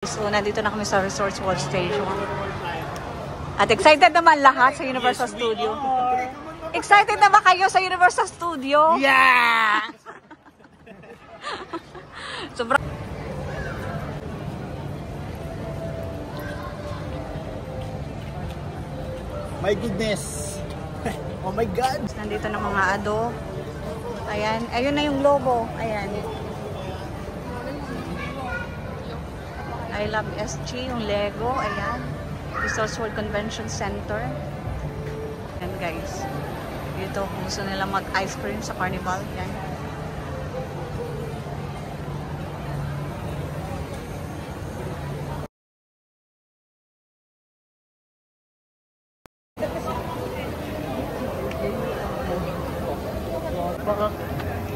So, nandito na kami sa Resorts World Station. At excited naman lahat sa Universal Studio. Excited na ba kayo sa Universal Studio? Yeah! Sobrang... My goodness! Oh my God! Nandito na mga ado. Ayan. Ayun na yung logo. Ayan. I love SG, yung Lego. Ayan. Resorts World Convention Center. Ayan guys. Dito, kung gusto nila mag-ice cream sa Carnival. Ayan.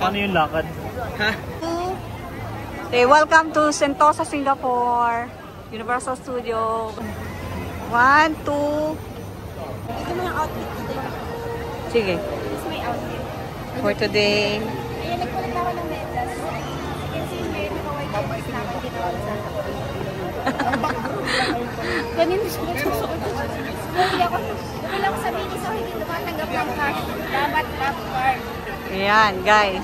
Ano yung lakad? Ha? Okay, welcome to Sentosa, Singapore. Universal Studio. 1, 2. Ito na yung outfit dito. Sige. This is my outfit. For today. Ayan, nagkulit na ako ng medyas. You can see here, naka-white pants na ako dito sa... Ganyan siya nagsusuot. Bumili ako sa mini, so hindi tumatanggap ng cash. Dapat tap card. Ayan, guys.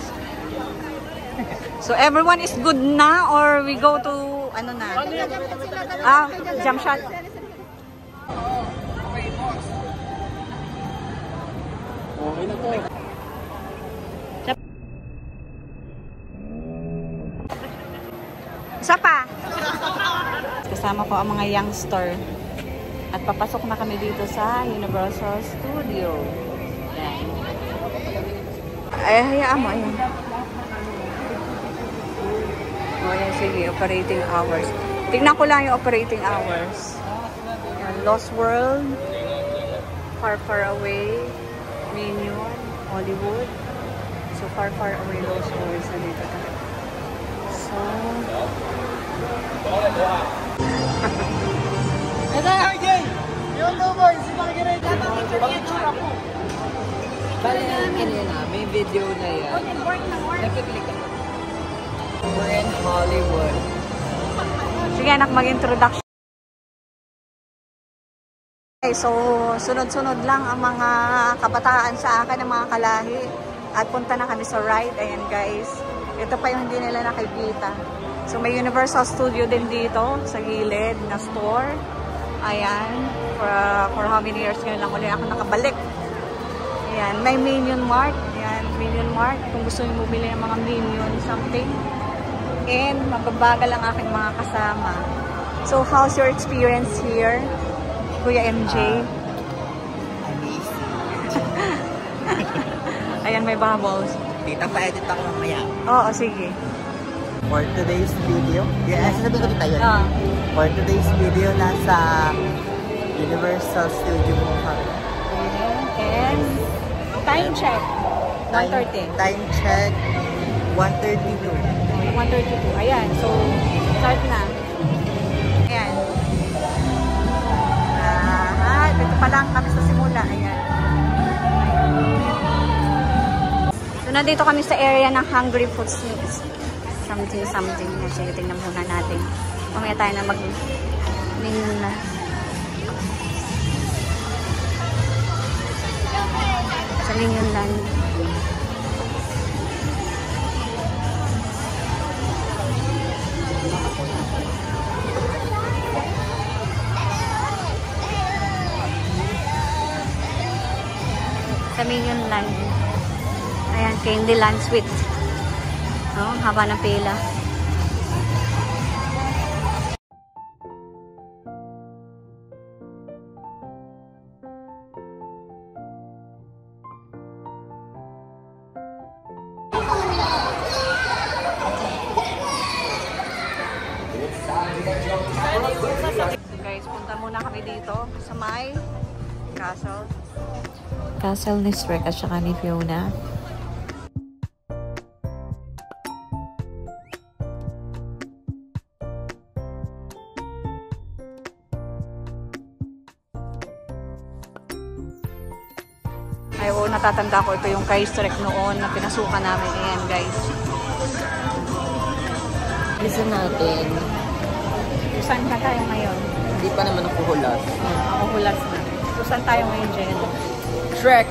So, everyone is good na or we go to, ano na? Jump shot. Okay na po. Isa pa. Kasama ko ang mga youngster. At papasok na kami dito sa Universal Studio. Ayan. Ay, hayaan mo. Ayan. O, ayan, sige. Operating hours. Tignan ko lang yung operating hours. Ayan, Lost World. Far, far away. Minion. Hollywood. So, far, far away Lost World. So, dito na. So, Ito na, Jay! Yung number, si Margaret. Bakit tsura po? Bale, kanina, may video na yan. Nakiklik ako. We're in Hollywood. sige anak, mag-introduction. Okay, so, sunod-sunod lang ang mga kabataan sa akin, ang mga kalahi. At punta na kami sa ride. Ayan guys. Ito pa yung hindi nila nakikita. So, may Universal Studio din dito sa gilid na store. Ayan. For how many years ngayon lang ulit ako nakabalik. Ayan. May Minion Mart. Ayan. Minion Mart. Kung gusto nyo bumili ng mga Minion something. And mababagal ang aking mga kasama. So, how's your experience here, Kuya MJ? Ayan, may bubbles. Tita, pa-edit ako mamaya. Oo, sige. For today's video, sabi ko tayo. For today's video, nasa Universal Studio mo kami. And time check. 1:30. Time check, 1:32. 1:32. Ayan, so start na. Ayan. Dito pa lang kami sa simula. Ayan. So, nandito kami sa area ng Hungry Food Snacks. Something. Sige, tingnan muna natin. Mamaya tayo na mag-menu na. Sa menu lang. Sa menu lang. Ayan, Candyland Sweet. Oh, haba ng pila. Guys, punta muna kami dito sa may Castle ni Shrek at saka ni Fiona. Ay, oo, natatanda ko. Ito yung kay Shrek noon na pinasukan namin. Ayan, guys. Listen natin. So, saan ka tayo ngayon? Hindi pa naman ako hulas. Ako hulas na. So, saan tayo ngayon, Jen? Shrek.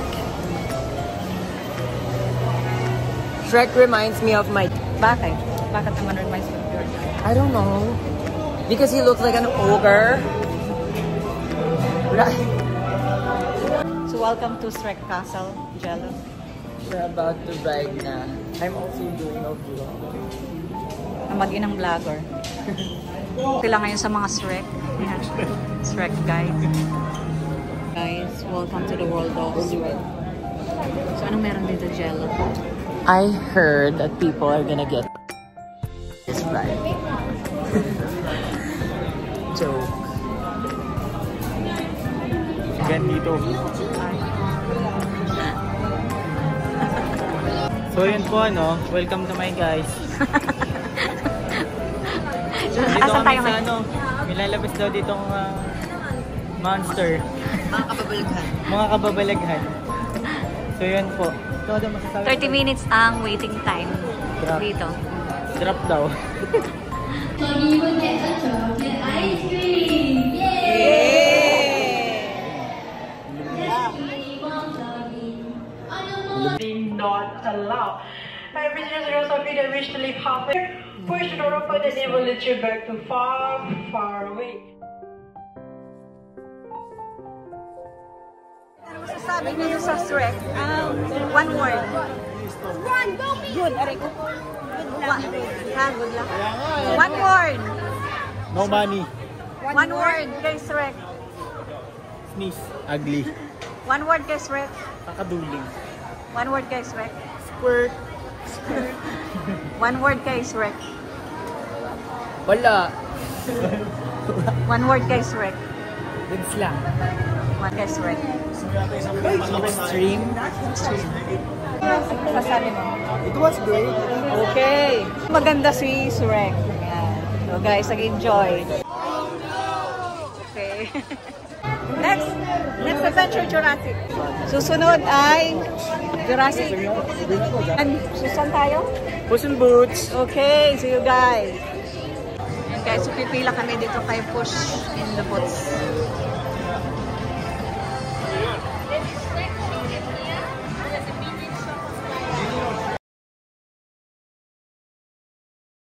Shrek reminds me of my... Bakit? Bakit naman reminds me of your dad? I don't know. Because he looks like an ogre. Right. So, welcome to Shrek Castle, Jello. We're about to ride na. I'm also doing a vlog. Ang mag-inang vlogger. Pila ngayon sa mga Shrek. Yan. Shrek guide. Guys, welcome to the world of Shrek. So, anong meron dito, Jello? I heard that people are gonna get this ride. Joke. Ganito. So yun po ano, welcome to my guys. Dito Asan tayo kami sa ngayon? ano, nilalabas daw ditong monster. Mga kababalaghan. Mga kababalaghan. So yun po. Ito daw masasabi. 30 minutes ang waiting time Drop. dito. Drop daw. Not allowed. My visitors of Peter wish to live halfway. Push the door open and it will lead you back to far, far away. Ano masasabi niyo sa Shrek? One word. Run, go me! Good. Aray ko. Good luck. Ha, good luck. One word. No money. One word kay Shrek. Sneeze. Ugly. One word kay Shrek. Kakaduling. One word kay Shrek. Squirt. One word kay Shrek. Wala. One word kay Shrek. Goods lang. One kay Shrek. Stream. Sasabi mo? It was great. Okay. Maganda si Shrek. Ayan. So guys, nag-enjoy. Okay. Next adventure, Jurassic. Susunod ay Jurassic. And susan tayo? Puss in Boots. Okay, see you guys. Ayan guys, so pipila kami dito kay Push in the Boots.